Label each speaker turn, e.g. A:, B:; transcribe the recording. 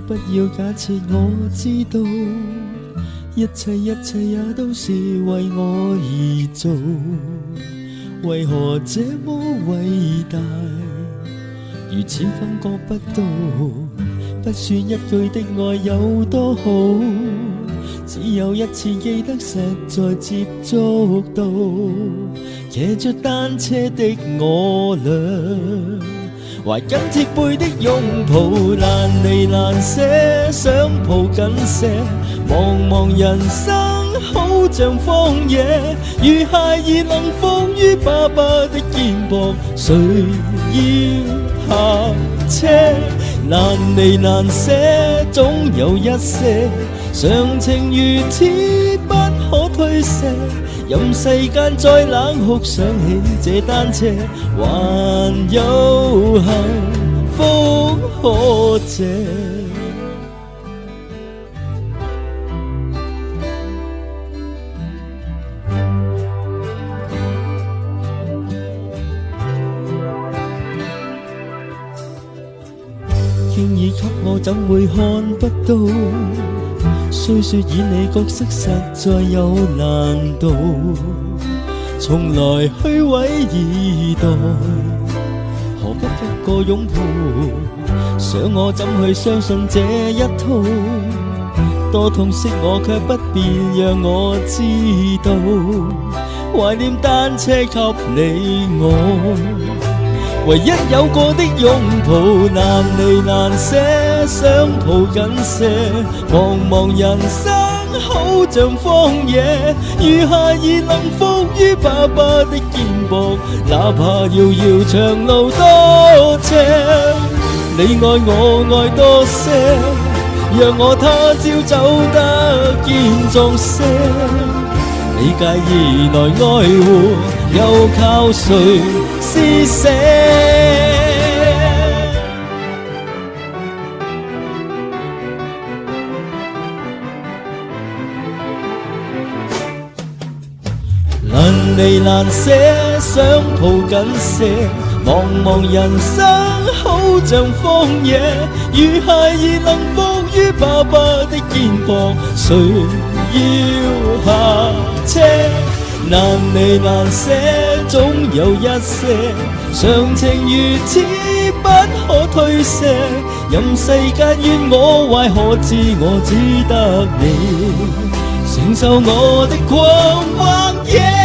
A: 不要假設我知道，一切也都是為我而做，為何這麼偉大，如此感覺不到，不說一句的愛有多好，只有一次記得實在接觸到，騎着單車的我倆，懷緊貼背的擁抱，難離難捨，想抱緊些，茫茫人生好像荒野，如孩兒能伏於爸爸的肩膊，誰要下車？難離難捨，總有一些常情如此不可推卸，任世間再冷酷，想起這單車，還有幸福可借。輕易給我怎會看不到？雖說演你角色實在有難度，從來虛偽以待，何不一個擁抱？想我怎去相信這一套？多痛惜我卻不便讓我知道，懷念單車給你我。唯一有過的擁抱，難離難捨，想抱緊些，茫茫人生好像荒野，如孩兒能伏於爸爸的肩膊，哪怕遙遙長路多斜，你愛我愛多些，讓我他朝走得健壯些，你介意來愛護，又靠誰施捨？難離難捨，想抱緊些，茫茫人生好像荒野，如孩兒能伏於爸爸的肩膊，誰要下車？難離難捨，總有一些常情如此不可推卸，任世間怨我壞，可知我只得你承受我的狂妄野。